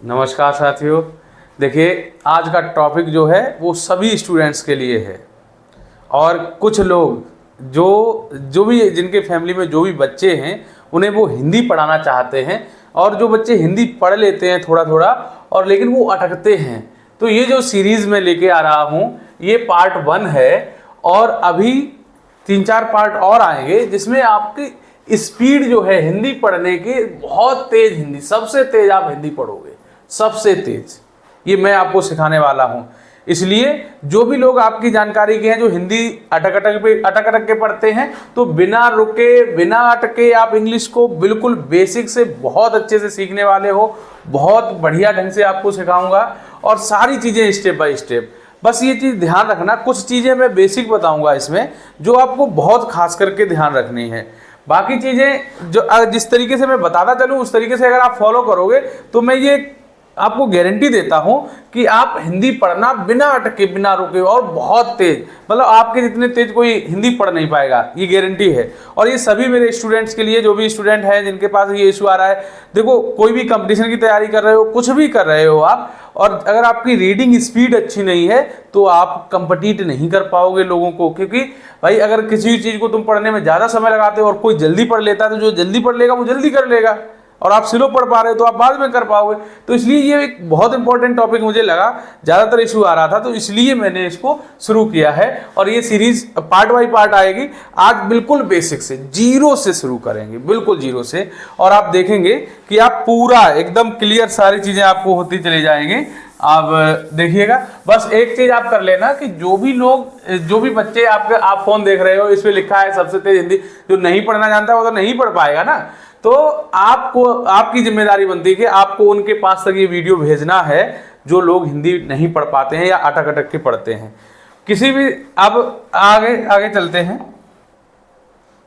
नमस्कार साथियों। देखिए, आज का टॉपिक जो है वो सभी स्टूडेंट्स के लिए है। और कुछ लोग जो जो भी जिनके फैमिली में जो भी बच्चे हैं उन्हें वो हिंदी पढ़ाना चाहते हैं, और जो बच्चे हिंदी पढ़ लेते हैं थोड़ा थोड़ा और लेकिन वो अटकते हैं। तो ये जो सीरीज़ में लेके आ रहा हूँ ये पार्ट 1 है, और अभी 3-4 पार्ट और आएंगे जिसमें आपकी स्पीड जो है हिंदी पढ़ने की बहुत तेज़, हिंदी सबसे तेज़ आप हिंदी पढ़ोगे, सबसे तेज ये मैं आपको सिखाने वाला हूं। इसलिए जो भी लोग आपकी जानकारी के हैं जो हिंदी अटक अटक के पढ़ते हैं, तो बिना रुके बिना अटके आप इंग्लिश को बिल्कुल बेसिक से बहुत अच्छे से सीखने वाले हो। बहुत बढ़िया ढंग से आपको सिखाऊंगा और सारी चीज़ें स्टेप बाय स्टेप। बस ये चीज़ ध्यान रखना, कुछ चीज़ें मैं बेसिक बताऊंगा इसमें जो आपको बहुत खास करके ध्यान रखनी है। बाकी चीज़ें जो जिस तरीके से मैं बताता चलूँ उस तरीके से अगर आप फॉलो करोगे तो मैं ये आपको गारंटी देता हूं कि आप हिंदी पढ़ना बिना अटके बिना रुके और बहुत तेज, मतलब आपके जितने तेज कोई हिंदी पढ़ नहीं पाएगा, ये गारंटी है। और ये सभी मेरे स्टूडेंट्स के लिए, जो भी स्टूडेंट हैं जिनके पास ये इशू आ रहा है। देखो, कोई भी कंपटीशन की तैयारी कर रहे हो, कुछ भी कर रहे हो आप, और अगर आपकी रीडिंग स्पीड अच्छी नहीं है तो आप कंपटीट नहीं कर पाओगे लोगों को। क्योंकि भाई अगर किसी चीज़ को तुम पढ़ने में ज़्यादा समय लगाते हो और कोई जल्दी पढ़ लेता है, तो जो जल्दी पढ़ लेगा वो जल्दी कर लेगा, और आप स्लो पढ़ पा रहे हो तो आप बाद में कर पाओगे। तो इसलिए ये एक बहुत इंपॉर्टेंट टॉपिक मुझे लगा, ज़्यादातर इशू आ रहा था, तो इसलिए मैंने इसको शुरू किया है। और ये सीरीज पार्ट बाय पार्ट आएगी। आज बिल्कुल बेसिक से, जीरो से शुरू करेंगे, बिल्कुल जीरो से, और आप देखेंगे कि आप पूरा एकदम क्लियर सारी चीज़ें आपको होती चली जाएंगी। आप देखिएगा, बस एक चीज़ आप कर लेना कि जो भी बच्चे आप फोन देख रहे हो, इस पर लिखा है सबसे तेज हिंदी, जो नहीं पढ़ना जानता वो तो नहीं पढ़ पाएगा ना। तो आपको, आपकी जिम्मेदारी बनती है कि आपको उनके पास तक ये वीडियो भेजना है जो लोग हिंदी नहीं पढ़ पाते हैं या अटक अटक के पढ़ते हैं किसी भी। अब आगे चलते हैं।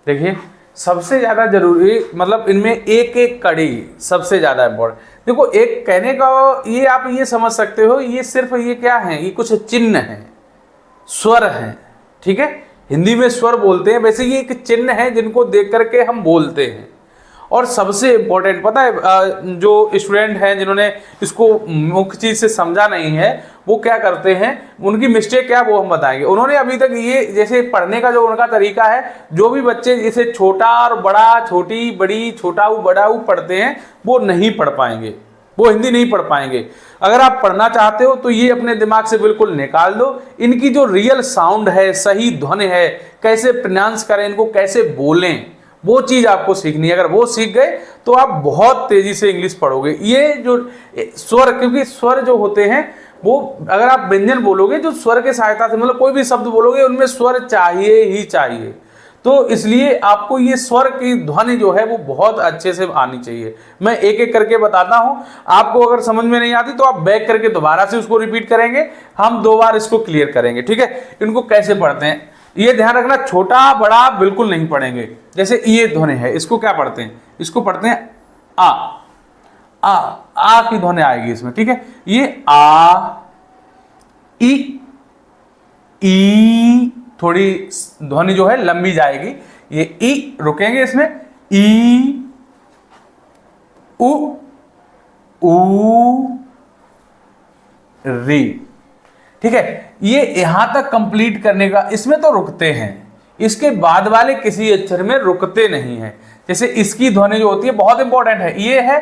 देखिए, सबसे ज़्यादा जरूरी, मतलब इनमें एक एक कड़ी सबसे ज़्यादा इम्पोर्टेंट। देखो, एक कहने का ये आप ये समझ सकते हो, ये सिर्फ ये क्या है, ये कुछ चिन्ह हैं, स्वर हैं, ठीक है। हिंदी में स्वर बोलते हैं, वैसे ये एक चिन्ह है जिनको देख करके हम बोलते हैं। और सबसे इम्पोर्टेंट पता है, जो स्टूडेंट हैं जिन्होंने इसको मुख्य चीज़ से समझा नहीं है, वो क्या करते हैं, उनकी मिस्टेक क्या वो हम बताएंगे। उन्होंने अभी तक ये, जैसे पढ़ने का जो उनका तरीका है, जो भी बच्चे जैसे छोटा और बड़ा, छोटी बड़ी, छोटा ऊ बड़ा ऊ पढ़ते हैं, वो नहीं पढ़ पाएंगे, वो हिंदी नहीं पढ़ पाएंगे। अगर आप पढ़ना चाहते हो तो ये अपने दिमाग से बिल्कुल निकाल दो। इनकी जो रियल साउंड है, सही ध्वनि है, कैसे प्रोनाउंस करें, इनको कैसे बोलें, वो चीज़ आपको सीखनी है। अगर वो सीख गए तो आप बहुत तेजी से इंग्लिश पढ़ोगे। ये जो स्वर, क्योंकि स्वर जो होते हैं वो, अगर आप व्यंजन बोलोगे जो स्वर के सहायता से, मतलब कोई भी शब्द बोलोगे उनमें स्वर चाहिए ही चाहिए। तो इसलिए आपको ये स्वर की ध्वनि जो है वो बहुत अच्छे से आनी चाहिए। मैं एक एक करके बताता हूं, आपको अगर समझ में नहीं आती तो आप बैक करके दोबारा से उसको रिपीट करेंगे, हम 2 बार इसको क्लियर करेंगे, ठीक है। इनको कैसे पढ़ते हैं ये ध्यान रखना, छोटा बड़ा बिल्कुल नहीं पढ़ेंगे। जैसे ये ध्वनि है, इसको क्या पढ़ते हैं, इसको पढ़ते हैं आ। आ की ध्वनि आएगी इसमें, ठीक है। ये आ, ई थोड़ी ध्वनि जो है लंबी जाएगी, ये ई रुकेंगे इसमें, ई, उ, री, ठीक है। ये यहां तक कंप्लीट करने का, इसमें तो रुकते हैं, इसके बाद वाले किसी अक्षर में रुकते नहीं है। जैसे इसकी ध्वनि जो होती है बहुत इंपॉर्टेंट है, ये है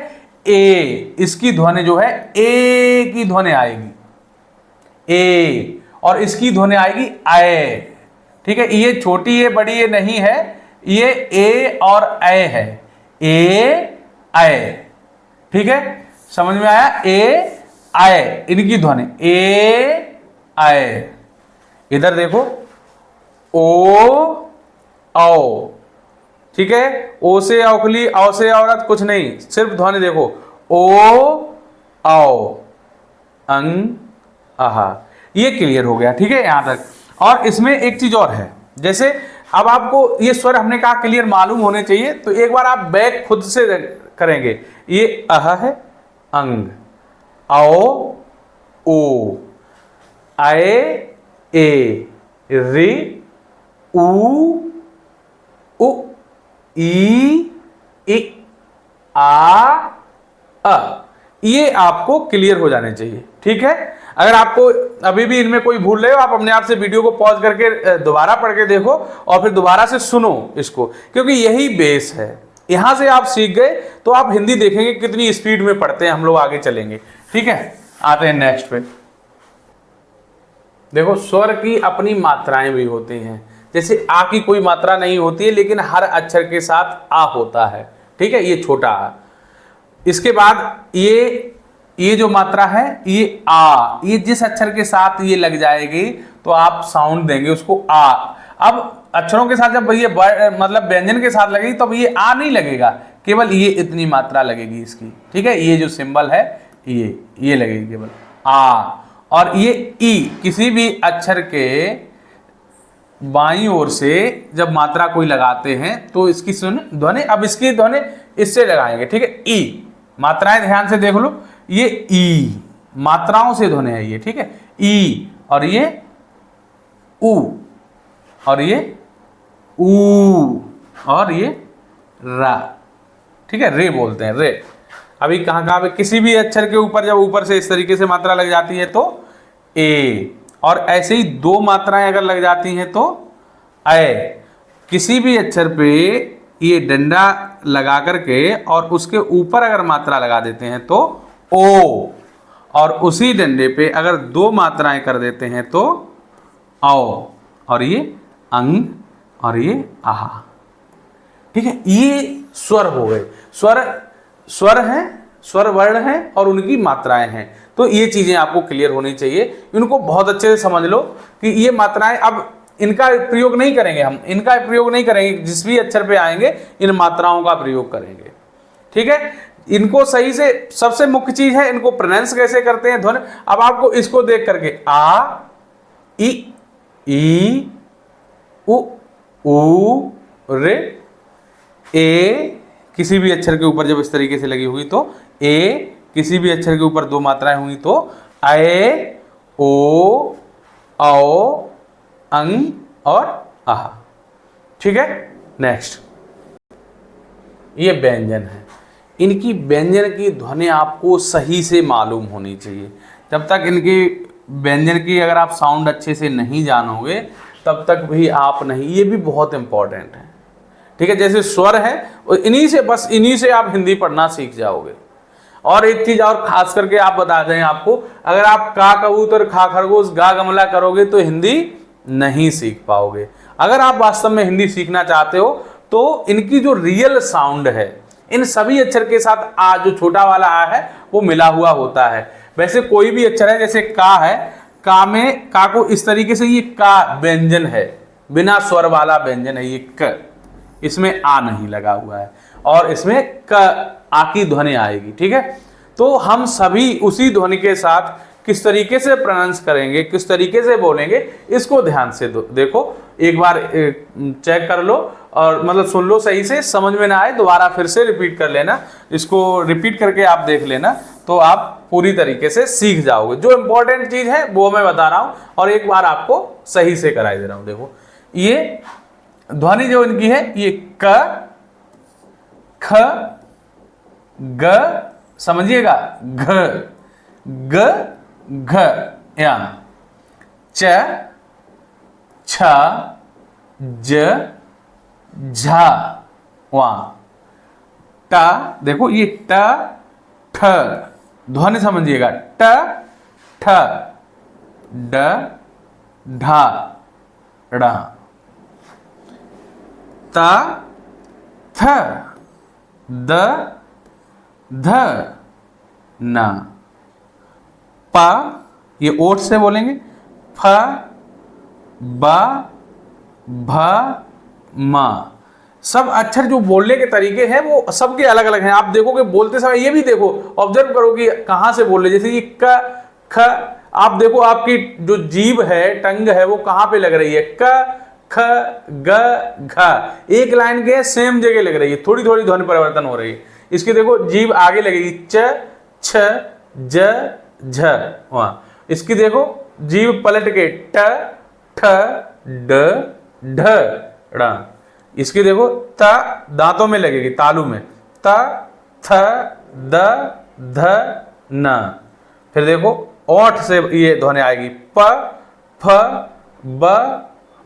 ए, इसकी ध्वनि जो है ए की ध्वनि आएगी, ए, और इसकी ध्वनि आएगी आए, ठीक है। ये छोटी ए बड़ी ए नहीं है, ये ए और ए है, ए आए, ठीक है। समझ में आया, ए आए, इनकी ध्वनि ए आए। इधर देखो, ओ आओ, ठीक है। ओ से औखली, औ से औरत, कुछ नहीं, सिर्फ ध्वनि देखो, ओ आओ, अंग आहा। ये क्लियर हो गया, ठीक है यहां तक। और इसमें एक चीज और है, जैसे अब आपको ये स्वर हमने कहा क्लियर मालूम होने चाहिए, तो एक बार आप बैक खुद से करेंगे। ये अह है, अंग, आओ, ओ, आए, ए, री, उ, ई, आ, अ। ये आपको क्लियर हो जाने चाहिए, ठीक है। अगर आपको अभी भी इनमें कोई भूल रहे हो, आप अपने आप से वीडियो को पॉज करके दोबारा पढ़ के देखो और फिर दोबारा से सुनो इसको, क्योंकि यही बेस है। यहां से आप सीख गए तो आप हिंदी देखेंगे कितनी स्पीड में पढ़ते हैं हम लोग, आगे चलेंगे, ठीक है। आते हैं नेक्स्ट पे। देखो, स्वर की अपनी मात्राएं भी होती हैं। जैसे आ की कोई मात्रा नहीं होती है, लेकिन हर अक्षर के साथ आ होता है, ठीक है, ये छोटा आ। इसके बाद ये जो मात्रा है, ये आ, ये जिस अक्षर के साथ ये लग जाएगी तो आप साउंड देंगे उसको आ। अब अक्षरों के साथ जब ये मतलब व्यंजन के साथ लगेगी तब ये आ नहीं लगेगा, केवल ये इतनी मात्रा लगेगी इसकी, ठीक है। ये जो सिंबल है ये लगेगी केवल आ। और ये ई, किसी भी अक्षर के बाईं ओर से जब मात्रा कोई लगाते हैं तो इसकी सुन ध्वनि, अब इसकी ध्वनि इससे लगाएंगे, ठीक है। ई मात्राएं ध्यान से देख लो, ये ई मात्राओं से ध्वनि है ये, ठीक है। ई, और ये ऊ, और ये ऊ, और ये रा, ठीक है, रे बोलते हैं, रे। अभी कहाँ पे किसी भी अक्षर के ऊपर जब ऊपर से इस तरीके से मात्रा लग जाती है तो ए, और ऐसे ही दो मात्राएं अगर लग जाती हैं तो ऐ। किसी भी अक्षर पे ये डंडा लगा करके और उसके ऊपर अगर मात्रा लगा देते हैं तो ओ, और उसी डंडे पे अगर दो मात्राएं कर देते हैं तो औ, और ये अंग, और ये आहा, ठीक है। ये स्वर हो गए। स्वर हैं, स्वर वर्ण हैं और उनकी मात्राएं हैं। तो ये चीजें आपको क्लियर होनी चाहिए, इनको बहुत अच्छे से समझ लो कि ये मात्राएं, अब इनका प्रयोग नहीं करेंगे हम, इनका प्रयोग नहीं करेंगे, जिस भी अक्षर पे आएंगे इन मात्राओं का प्रयोग करेंगे, ठीक है। इनको सही से, सबसे मुख्य चीज है इनको प्रोनाउंस कैसे करते हैं ध्वनि। अब आपको इसको देख करके आ, ई, उ, ऊ, रे, ए, किसी भी अक्षर के ऊपर जब इस तरीके से लगी हुई तो ए, किसी भी अक्षर के ऊपर दो मात्राएं हुई तो ए, ओ, औ, अंग और आहा, ठीक है। नेक्स्ट, ये व्यंजन है। इनकी व्यंजन की ध्वनि आपको सही से मालूम होनी चाहिए। जब तक इनकी व्यंजन की अगर आप साउंड अच्छे से नहीं जानोगे तब तक भी आप नहीं, ये भी बहुत इंपॉर्टेंट है, ठीक है। जैसे स्वर है, इन्हीं से आप हिंदी पढ़ना सीख जाओगे। और एक चीज और खास करके आप बता दें आपको, अगर आप का कबूतर, खा खरगोश, गा गमला करोगे तो हिंदी नहीं सीख पाओगे। अगर आप वास्तव में हिंदी सीखना चाहते हो तो इनकी जो रियल साउंड है, इन सभी अक्षर के साथ आ, जो छोटा वाला आ है वो मिला हुआ होता है। वैसे कोई भी अक्षर है, जैसे का है, का में का को इस तरीके से, ये का व्यंजन है, बिना स्वर वाला व्यंजन है ये क, इसमें आ नहीं लगा हुआ है, और इसमें क, आ की ध्वनि आएगी, ठीक है। तो हम सभी उसी ध्वनि के साथ किस तरीके से प्रोनाउंस करेंगे, किस तरीके से बोलेंगे, इसको ध्यान से देखो, एक बार चेक कर लो और मतलब सुन लो सही से, समझ में ना आए दोबारा फिर से रिपीट कर लेना, इसको रिपीट करके आप देख लेना तो आप पूरी तरीके से सीख जाओगे। जो इंपॉर्टेंट चीज है वो मैं बता रहा हूं और एक बार आपको सही से कराई दे रहा हूं। देखो, ये ध्वनि जो इनकी है, ये क, ख, ग, समझिएगा, घ, ग, घ, या च, छ, ज, झ, वा, ट, देखो ये ट, ठ, ध्वनि समझिएगा, ट, ठ, ड, ढ, ड़, त, थ, द, ध, न, प, ये ओठ से बोलेंगे, फ, ब, भ, म। सब अक्षर जो बोलने के तरीके हैं वो सबके अलग अलग हैं। आप देखोगे बोलते समय, ये भी देखो, ऑब्जर्व करो कि कहाँ से बोल रहे। जैसे ये क, ख, आप देखो आपकी जो जीभ है, टंग है, वो कहाँ पे लग रही है, क, ख, ग, घ, एक लाइन के सेम जगह लग रही है, थोड़ी थोड़ी ध्वनि परिवर्तन हो रही है। इसकी देखो जीभ आगे लगेगी, च, छ, ज, झ, वहां। इसकी देखो जीभ पलट के, ट, ठ, ड, ढ, ड़। इसकी देखो त, दांतों में लगेगी, तालू में, त, थ, द, ध, न। फिर देखो ओठ से ये ध्वनि आएगी प, फ, ब,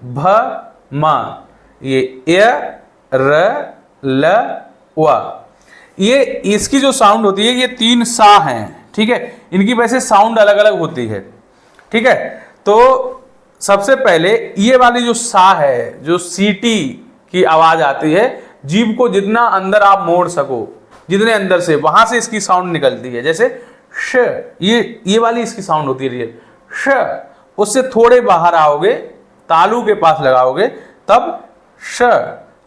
भ, म। ये य, र, ल, व। ये इसकी जो साउंड होती है ये 3 सा हैं, ठीक है। इनकी वैसे साउंड अलग अलग होती है, ठीक है। तो सबसे पहले ये वाली जो सा है, जो सीटी की आवाज आती है, जीभ को जितना अंदर आप मोड़ सको, जितने अंदर से, वहां से इसकी साउंड निकलती है। जैसे श, ये वाली इसकी साउंड होती है रियल श। उससे थोड़े बाहर आओगे, तालू के पास लगाओगे तब श,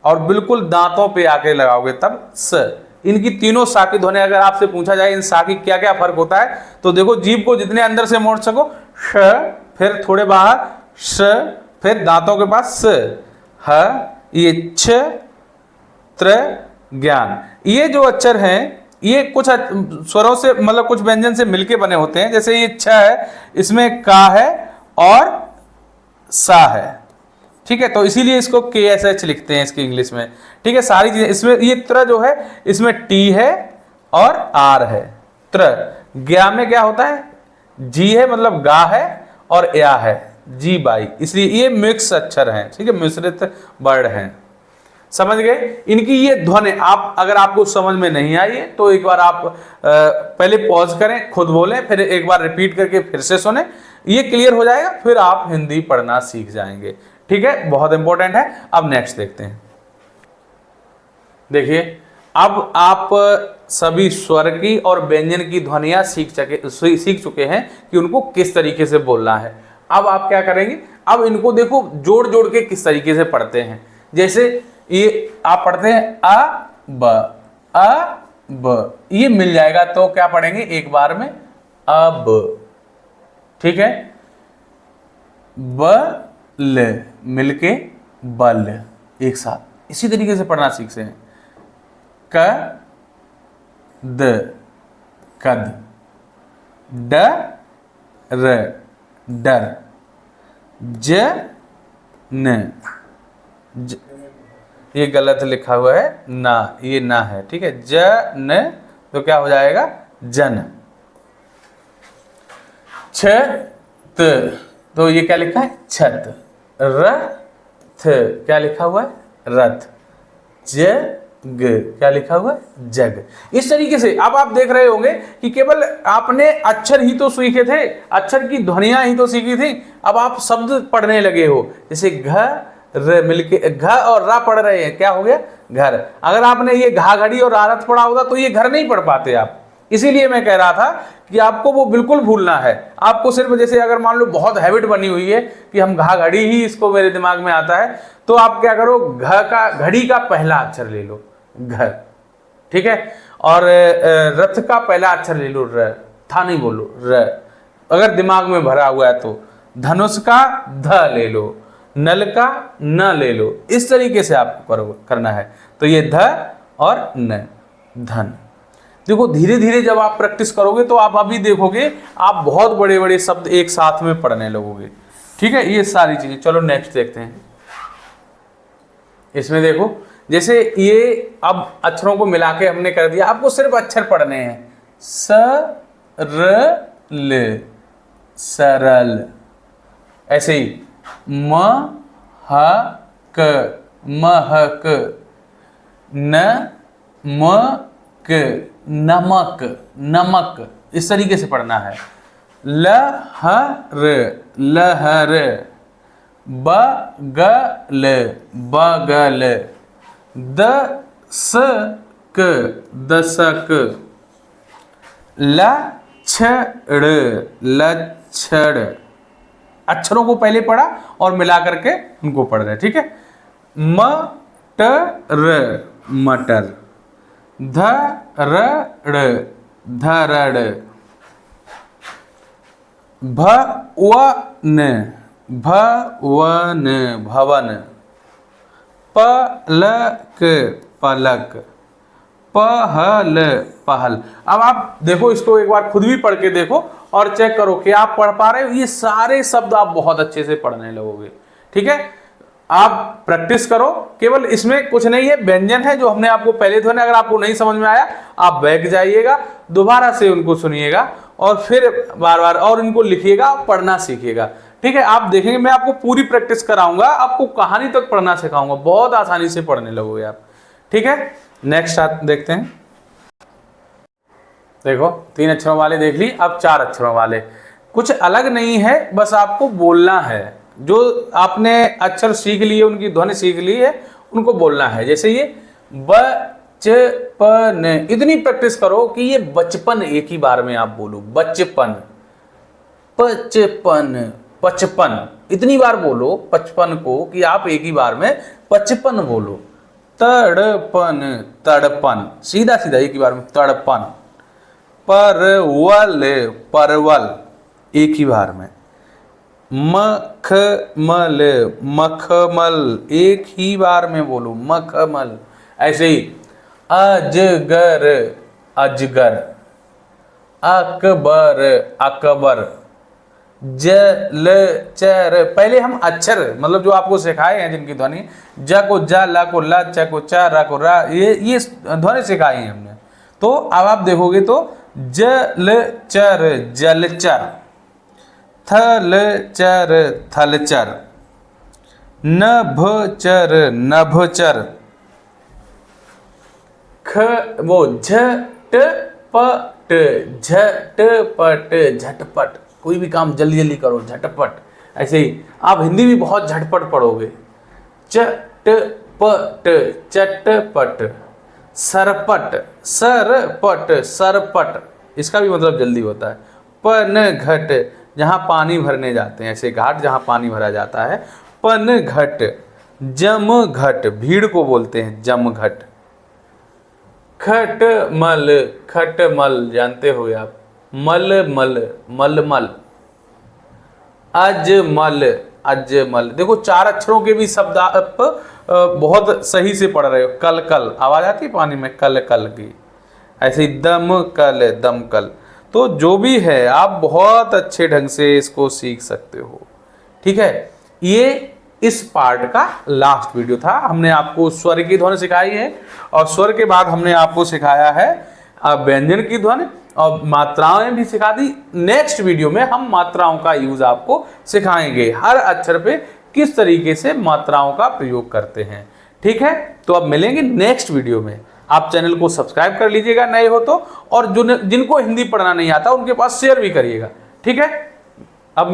और बिल्कुल दांतों पे आके लगाओगे तब स। इनकी तीनों सा की ध्वनि अगर आपसे पूछा जाए इन सा की क्या क्या फर्क होता है, तो देखो जीभ को जितने अंदर से मोड़ सको श, फिर थोड़े बाहर श, फिर दांतों के पास स, ह, ये छ, त्र, ज्ञान। ये जो अक्षर हैं ये कुछ स्वरों से मतलब कुछ व्यंजन से मिलके बने होते हैं। जैसे ये छ है, इसमें का है और सा है, ठीक है। तो इसीलिए इसको KSH लिखते हैं इसके इंग्लिश में, ठीक है। सारी चीजें इसमें, ये त्र जो है इसमें टी है और आर है, त्र। ज्ञा में क्या होता है, जी है मतलब गा है और या है, जी बाई, इसलिए ये मिक्स अक्षर हैं, ठीक है, मिश्रित वर्ड हैं। समझ गए। इनकी ये ध्वनि आप, अगर आपको समझ में नहीं आई है तो एक बार आप पहले पॉज करें, खुद बोलें, फिर एक बार रिपीट करके फिर से सुने, ये क्लियर हो जाएगा, फिर आप हिंदी पढ़ना सीख जाएंगे, ठीक है। बहुत इंपॉर्टेंट है। अब नेक्स्ट देखते हैं। देखिए अब आप सभी स्वर की और व्यंजन की ध्वनियां सीख चुके हैं कि उनको किस तरीके से बोलना है। अब आप क्या करेंगे, अब इनको देखो जोड़ जोड़ के किस तरीके से पढ़ते हैं। जैसे ये आप पढ़ते हैं अ ब, ये मिल जाएगा तो क्या पढ़ेंगे एक बार में अब, ठीक है। ब ल मिलके बल, एक साथ इसी तरीके से पढ़ना सीखते हैं। क द कद, ड र डर, ज न ये गलत लिखा हुआ है ना, ये ना है, ठीक है। ज न तो क्या हो जाएगा जन। छ त तो ये क्या लिखा है छत। र थ क्या लिखा हुआ है रथ। ज ग क्या लिखा हुआ है जग। इस तरीके से अब आप देख रहे होंगे कि केवल आपने अक्षर ही तो सीखे थे, अक्षर की ध्वनियां ही तो सीखी थी, अब आप शब्द पढ़ने लगे हो। जैसे घ र मिलके घ और रा पढ़ रहे हैं, क्या हो गया घर। अगर आपने ये घा घड़ी और रारथ पढ़ा होगा तो ये घर नहीं पढ़ पाते आप। इसीलिए मैं कह रहा था कि आपको वो बिल्कुल भूलना है। आपको सिर्फ जैसे अगर मान लो बहुत हैबिट बनी हुई है कि हम घा घड़ी ही इसको मेरे दिमाग में आता है, तो आप क्या करो घ का घड़ी का पहला अक्षर ले लो घ, ठीक है। और रथ का पहला अक्षर ले लो र, था नहीं बोलो र। अगर दिमाग में भरा हुआ है तो धनुष का ध ले लो, नल का न ले लो। इस तरीके से आपको करना है। तो ये ध और न, धन। देखो धीरे धीरे जब आप प्रैक्टिस करोगे तो आप अभी देखोगे आप बहुत बड़े बड़े शब्द एक साथ में पढ़ने लगोगे, ठीक है। ये सारी चीजें। चलो नेक्स्ट देखते हैं। इसमें देखो जैसे ये अब अक्षरों को मिला के हमने कर दिया, आपको सिर्फ अक्षर पढ़ने हैं। स र ल सरल, ऐसे ही म ह क महक, न म क नमक नमक, इस तरीके से पढ़ना है। लहर लहर, बगल बगल, दशक दशक, लक्षण लक्षण। अक्षरों को पहले पढ़ा और मिला करके उनको पढ़ रहे, ठीक है। मटर मटर, धरड़ धरड़, भवन भवन भवन, पलक पलक, पहल पहल। अब आप देखो इसको एक बार खुद भी पढ़ के देखो और चेक करो कि आप पढ़ पा रहे हो। ये सारे शब्द आप बहुत अच्छे से पढ़ने लगोगे, ठीक है। आप प्रैक्टिस करो, केवल इसमें कुछ नहीं है, व्यंजन है जो हमने आपको पहले ध्वनि, अगर आपको नहीं समझ में आया आप बैठ जाइएगा, दोबारा से उनको सुनिएगा और फिर बार बार और इनको लिखिएगा, पढ़ना सीखिएगा। ठीक है, आप देखेंगे मैं आपको पूरी प्रैक्टिस कराऊंगा, आपको कहानी तक पढ़ना सिखाऊंगा, बहुत आसानी से पढ़ने लगोगे आप। ठीक है, नेक्स्ट देखते हैं। देखो 3 अक्षरों वाले देख ली, अब 4 अक्षरों वाले। कुछ अलग नहीं है, बस आपको बोलना है, जो आपने अक्षर सीख लिए, उनकी ध्वनि सीख ली है, उनको बोलना है। जैसे ये बचपन, इतनी प्रैक्टिस करो कि ये बचपन एक ही बार में आप बोलो, बचपन, बचपन, बचपन, इतनी बार बोलो 55 को कि आप एक ही बार में 55 बोलो। तड़पन, तड़पन, सीधा सीधा एक ही बार में तड़पन। परवल, परवल, एक ही बार में। मखमल, मखमल, एक ही बार में बोलो, मखमल। ऐसे ही अजगर, अजगर। अकबर, अकबर। जलचर, पहले हम अक्षर मतलब जो आपको सिखाए हैं जिनकी ध्वनि, ज को ज, ल को ल, च को च, र को र, ये ध्वनि सिखाई है हमने। तो अब आप देखोगे तो जलचर, जलचर। थलचर, थलचर। नभचर, नभचर। वो झटपट, झटपट, झटपट, कोई भी काम जल्दी जल्दी करो, झटपट। ऐसे ही आप हिंदी भी बहुत झटपट पढ़ोगे। चटपट, चटपट। सरपट, सरपट, सरपट, इसका भी मतलब जल्दी होता है। पनघट, जहाँ पानी भरने जाते हैं, ऐसे घाट जहाँ पानी भरा जाता है, पनघट। जमघट, भीड़ को बोलते हैं जमघट। खटमल, खटमल, जानते हो आप। मलमल, मलमल। अजमल, अजमल। देखो 4 अक्षरों के भी शब्द आप बहुत सही से पढ़ रहे हो। कल कल, आवाज आती है पानी में, कल कल की। ऐसे ही दमकल, दमकल। तो जो भी है आप बहुत अच्छे ढंग से इसको सीख सकते हो। ठीक है, ये इस पार्ट का लास्ट वीडियो था। हमने आपको स्वर की ध्वनि सिखाई है और स्वर के बाद हमने आपको सिखाया है व्यंजन की ध्वनि और मात्राएं भी सिखा दी। नेक्स्ट वीडियो में हम मात्राओं का यूज आपको सिखाएंगे, हर अक्षर पे किस तरीके से मात्राओं का प्रयोग करते हैं। ठीक है, तो अब मिलेंगे नेक्स्ट वीडियो में। आप चैनल को सब्सक्राइब कर लीजिएगा नए हो तो, और जिनको हिंदी पढ़ना नहीं आता उनके पास शेयर भी करिएगा। ठीक है, अब